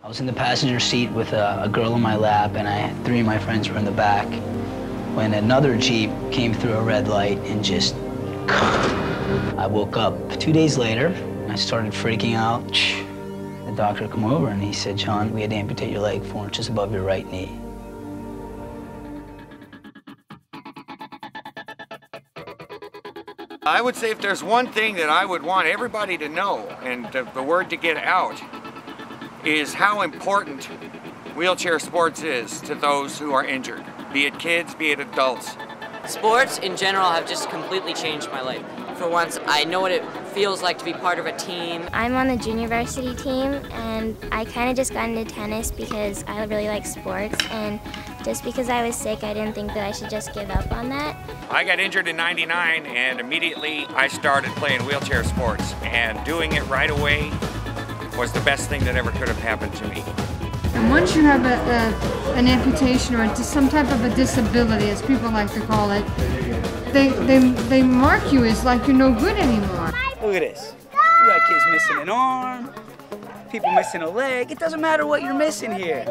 I was in the passenger seat with a girl in my lap, and three of my friends were in the back, when another Jeep came through a red light and just, I woke up. 2 days later, I started freaking out. The doctor came over and he said, "John, we had to amputate your leg 4 inches above your right knee." I would say if there's one thing that I would want everybody to know, and the word to get out, is how important wheelchair sports is to those who are injured, be it kids, be it adults. Sports in general have just completely changed my life. For once, I know what it feels like to be part of a team. I'm on the junior varsity team, and I kind of just got into tennis because I really like sports, and just because I was sick, I didn't think that I should just give up on that. I got injured in '99, and immediately I started playing wheelchair sports, and doing it right away was the best thing that ever could have happened to me. And once you have an amputation or some type of a disability, as people like to call it, they mark you as like you're no good anymore. Look at this. You got kids missing an arm, people missing a leg. It doesn't matter what you're missing here.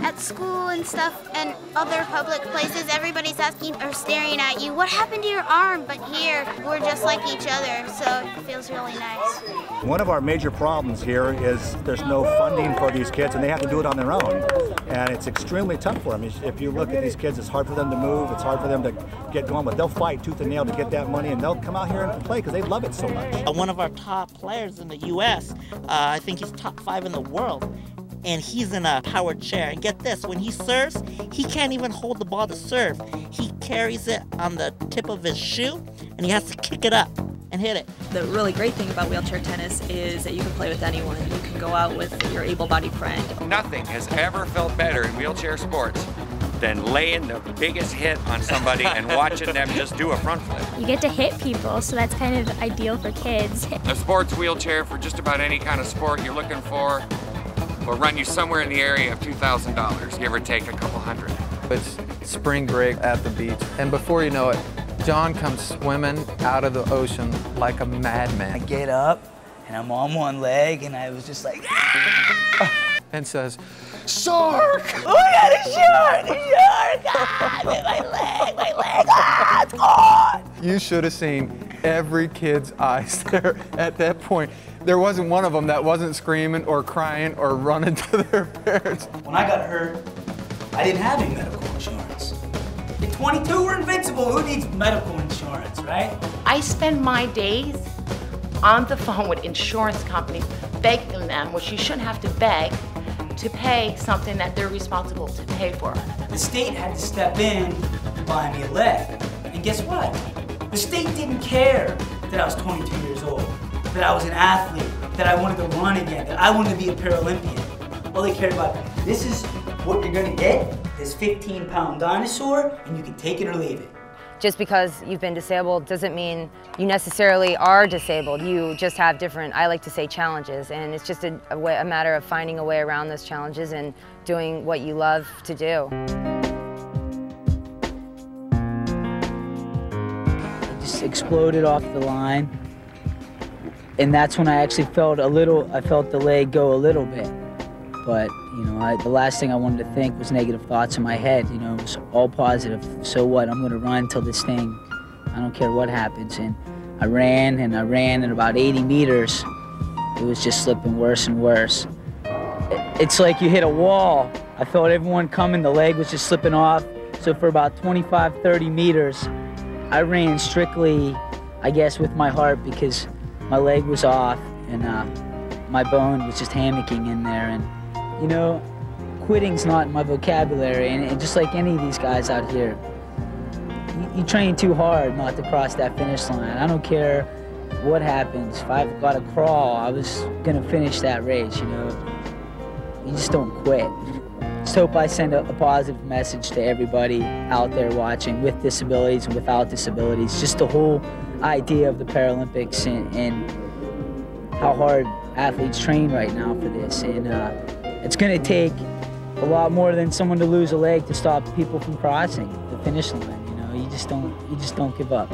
At school and stuff and other public places, everybody's asking or staring at you, what happened to your arm? But here, we're just like each other, so it feels really nice. One of our major problems here is there's no funding for these kids, and they have to do it on their own. And it's extremely tough for them. If you look at these kids, it's hard for them to move, it's hard for them to get going, but they'll fight tooth and nail to get that money, and they'll come out here and play because they love it so much. One of our top players in the U.S., I think he's top 5 in the world, and he's in a powered chair. And get this, when he serves, he can't even hold the ball to serve. He carries it on the tip of his shoe, and he has to kick it up and hit it. The really great thing about wheelchair tennis is that you can play with anyone. You can go out with your able-bodied friend. Nothing has ever felt better in wheelchair sports than laying the biggest hit on somebody and watching them just do a front flip. You get to hit people, so that's kind of ideal for kids. A sports wheelchair for just about any kind of sport you're looking for will run you somewhere in the area of $2,000, give or take a couple hundred. It's spring break at the beach, and before you know it, John comes swimming out of the ocean like a madman. I get up and I'm on one leg and I was just like, ah! And says, "Shark!" Oh my God, a shark! A shark! Ah, my leg, ah, it's gone! You should have seen every kid's eyes there at that point. There wasn't one of them that wasn't screaming or crying or running to their parents. When I got hurt, I didn't have any medical insurance. At 22, we're invincible. Who needs medical insurance, right? I spend my days on the phone with insurance companies begging them, which you shouldn't have to beg, to pay something that they're responsible to pay for. The state had to step in and buy me a leg. And guess what? The state didn't care that I was 22 years old, that I was an athlete, that I wanted to run again, that I wanted to be a Paralympian. All they cared about, this is what you're gonna get, this 15-pound dinosaur, and you can take it or leave it. Just because you've been disabled doesn't mean you necessarily are disabled. You just have different, I like to say, challenges, and it's just a matter of finding a way around those challenges and doing what you love to do. It just exploded off the line, and that's when I actually felt I felt the leg go a little bit. But, you know, the last thing I wanted to think was negative thoughts in my head. You know, it was all positive. So what? I'm going to run till this thing, I don't care what happens. And I ran, and about 80 meters, it was just slipping worse and worse. It's like you hit a wall. I felt everyone coming, the leg was just slipping off. So for about 25, 30 meters, I ran strictly, I guess, with my heart because my leg was off and my bone was just hammocking in there. And you know, quitting's not in my vocabulary, and just like any of these guys out here, you train too hard not to cross that finish line. I don't care what happens. If I've got to crawl, I was gonna finish that race, you know. You just don't quit. Just hope I send a positive message to everybody out there watching with disabilities and without disabilities. Just the whole idea of the Paralympics and how hard athletes train right now for this. And it's going to take a lot more than someone to lose a leg to stop people from crossing the finish line. You know, you just don't give up.